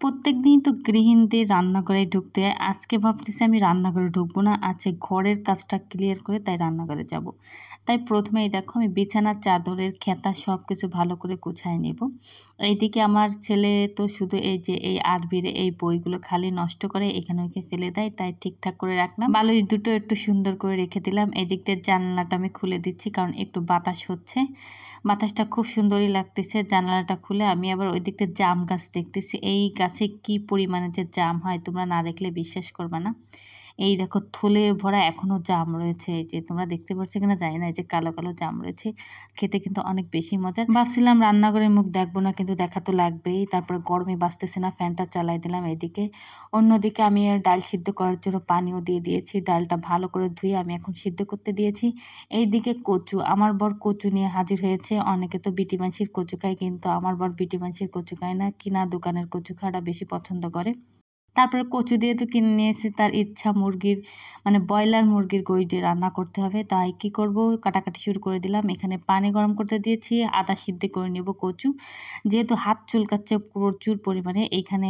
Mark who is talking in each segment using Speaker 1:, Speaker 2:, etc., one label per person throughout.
Speaker 1: প্রত্যেকদিন তো গৃহিণীদের রান্নাঘরে ঢুকতে হয়। আজকে ভাবতেছি আমি রান্নাঘরে ঢুকবো না, আজকে ঘরের কাজটা ক্লিয়ার করে তাই রান্নাঘরে যাব। তাই প্রথমেই দেখো আমি বিছানার চাদরের খেতা সব কিছু ভালো করে গুছায় নেব। এইদিকে আমার ছেলে তো শুধু এই যে এই আরবির এই বইগুলো খালি নষ্ট করে এখানে ওইকে ফেলে দেয়, তাই ঠিকঠাক করে রাখলাম। বালিশ দুটো একটু সুন্দর করে রেখে দিলাম। এদিক দিয়ে জানলাটা আমি খুলে দিচ্ছি কারণ একটু বাতাস হচ্ছে, বাতাসটা খুব সুন্দরই লাগতেছে। জানালাটা খুলে আমি আবার ওই দিক দিয়ে জাম গাছ দেখতেছি। এই গাছে কি পরিমাণে যে জাম হয় তোমরা না দেখলে বিশ্বাস করবে না। এই দেখো থলে ভরা এখনো জাম রয়েছে, এই যে তোমরা দেখতে পাচ্ছ কিনা জানি না, এই যে কালো কালো জাম রয়েছে। খেতে কিন্তু অনেক বেশি মজার। ভাবছিলাম রান্নাঘরের মুখ দেখবো না, কিন্তু দেখা তো লাগবেই। তারপরে গরমে বাঁচতেছে না, ফ্যানটা চালাই দিলাম এদিকে। অন্যদিকে আমি ডাল সিদ্ধ করার জন্য পানিও দিয়ে দিয়েছি। ডালটা ভালো করে ধুয়ে আমি এখন সিদ্ধ করতে দিয়েছি। এইদিকে কচু, আমার বর কচু নিয়ে হাজির হয়েছে। অনেকে তো বিটি মাংসের কচু খায়, কিন্তু আমার বর বিটি মাংসের কচু খায় না, কিনা দোকানের কচু খাওয়াটা বেশি পছন্দ করে। তারপরে কচু দিয়ে তো কিনে নিয়ে এসে তার ইচ্ছা মুরগির মানে ব্রয়লার মুরগির গোশ দিয়ে রান্না করতে হবে, তাই কি করব কাটাকাটি শুরু করে দিলাম। এখানে পানি গরম করতে দিয়েছি, আদা সিদ্ধ করে নেব কচু। যেহেতু হাত চুলকাচ্ছে প্রচুর পরিমাণে, এইখানে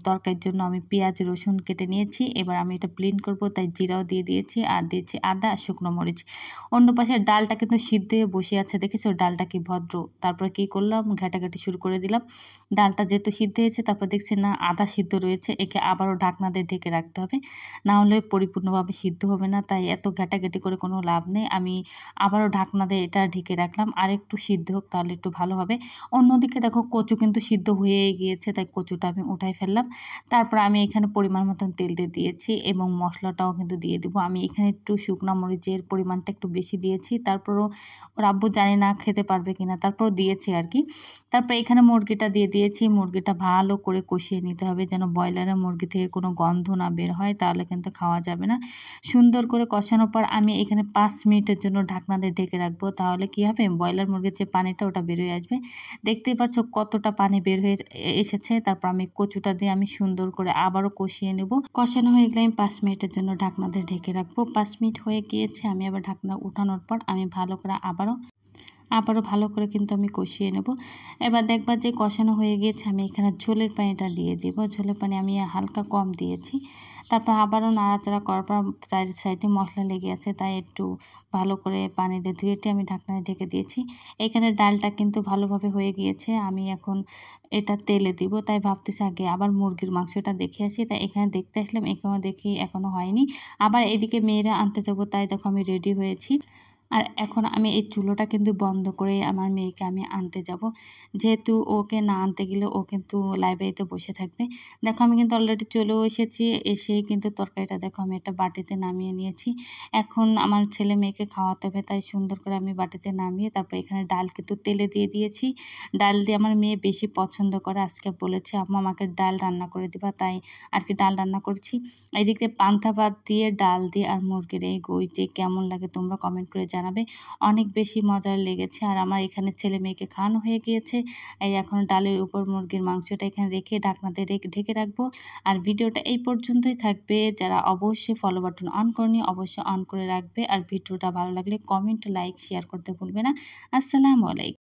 Speaker 1: তরকারির জন্য আমি পেঁয়াজ রসুন কেটে নিয়েছি। এবার আমি এটা ব্লেন্ড করব, তাই জিরাও দিয়ে দিয়েছি আর দিয়েছি আদা আর শুকনো মরিচ। অন্য পাশে ডালটা কিন্তু সিদ্ধ হয়ে বসে আছে, দেখেছো ডালটা কি ভদ্র। তারপরে কি করলাম, ঘাটাঘাটি শুরু করে দিলাম। ডালটা যেহেতু সিদ্ধ হয়েছে, তারপর দেখছি না আদা সিদ্ধ রয়েছে, একে আবারও ঢাকনা দিয়ে ঢেকে রাখতে হবে, না হলে পরিপূর্ণভাবে সিদ্ধ হবে না। তাই এত ঘাটাঘাটি করে কোনো লাভ নেই। আমি আবারও ঢাকনা দিয়ে এটা ঢেকে রাখলাম, আর একটু সিদ্ধ হোক তাহলে একটু ভালো হবে। অন্যদিকে দেখো কচু কিন্তু সিদ্ধ হয়েই গিয়েছে, তাই কচুটা আমি উঠাই ফেললাম। তারপর আমি এখানে পরিমাণ মতন তেল দিয়ে দিয়েছি এবং মশলাটাও কিন্তু দিয়ে দেবো। আমি এখানে একটু শুকনো মরিচের পরিমাণটা একটু বেশি দিয়েছি, তারপরও ওর আব্বু জানি না খেতে পারবে কিনা, তারপরও দিয়েছি আর কি। তারপরে এখানে মুরগিটা দিয়ে দিয়েছি। মুরগিটা ভালো করে কষিয়ে নিতে হবে, যেন ব্রয়লারের মুরগি থেকে কোনো গন্ধ না বের হয়, তাহলে কিন্তু খাওয়া যাবে না। সুন্দর করে কষানোর পর আমি এখানে 5 মিনিটের জন্য ঢাকনা দিয়ে ঢেকে রাখবো, তাহলে কি হবে ব্রয়লার মুরগির যে পানিটা ওটা বের হয়ে আসবে। দেখতেই পাচ্ছ কতটা পানি বের হয়ে এসেছে। তারপর আমি কচুটা দিয়ে আমি সুন্দর করে আবারও কষিয়ে নেব। কষানো হয়ে গেলে আমি 5 মিনিটের জন্য ঢাকনা দিয়ে ঢেকে রাখবো। 5 মিনিট হয়ে গিয়েছে, আমি আবার ঢাকনা উঠানোর পর আমি ভালো করে আবারও ভালো করে কিন্তু আমি কষিয়ে নেব। এবার দেখবা যে কষানো হয়ে গিয়েছে, আমি এখানে ঝোলের পানিটা দিয়ে দেব। ঝোলের পানি আমি হালকা কম দিয়েছি। তারপর আবারও নাড়াচাড়া করার পর চারি সাইডে মশলা লেগে আছে, তাই একটু ভালো করে পানি দিয়ে ধুয়ে আমি ঢাকনায় ঢেকে দিয়েছি। এখানে ডালটা কিন্তু ভালোভাবে হয়ে গিয়েছে, আমি এখন এটা তেলে দিব। তাই ভাবতেছি আগে আবার মুরগির মাংসটা দেখে আসি, তাই এখানে দেখতে আসলাম। এখানেও দেখি এখনও হয়নি। আবার এদিকে মেয়েরা আনতে যাব, তাই দেখো আমি রেডি হয়েছি। আর এখন আমি এই চুলোটা কিন্তু বন্ধ করে আমার মেয়েকে আমি আনতে যাব, যেহেতু ওকে না আনতে গেলে ও কিন্তু লাইব্রেরিতে বসে থাকবে। দেখো আমি কিন্তু অলরেডি চলেও এসেছি, এসেই কিন্তু তরকারিটা দেখো আমি একটা বাটিতে নামিয়ে নিয়েছি। এখন আমার ছেলে মেয়েকে খাওয়াতে হবে, তাই সুন্দর করে আমি বাটিতে নামিয়ে তারপর এখানে ডাল কিন্তু তেলে দিয়ে দিয়েছি। ডাল দিয়ে আমার মেয়ে বেশি পছন্দ করে, আজকে বলেছে আম্মু আমাকে ডাল রান্না করে দিবা, তাই আর কি ডাল রান্না করছি। এদিকে পান্তা ভাত দিয়ে ডাল দিয়ে আর মুরগির এই গোশ দিয়ে কেমন লাগে তোমরা কমেন্ট করে জানাবে। অনেক বেশি মজার লেগেছে। আর আমার এখানে ছেলে মেয়েকে খাওয়ানো হয়ে গিয়েছে। এই এখন ডালের উপর মুরগির মাংসটা এখানে রেখে ঢাকনাতে ঢেকে রাখবো। আর ভিডিওটা এই পর্যন্তই থাকবে। যারা অবশ্যই ফলো বাটন অন করনি অবশ্যই অন করে রাখবে। আর ভিডিওটা ভালো লাগলে কমেন্ট লাইক শেয়ার করতে ভুলবে না। আসসালামু আলাইকুম।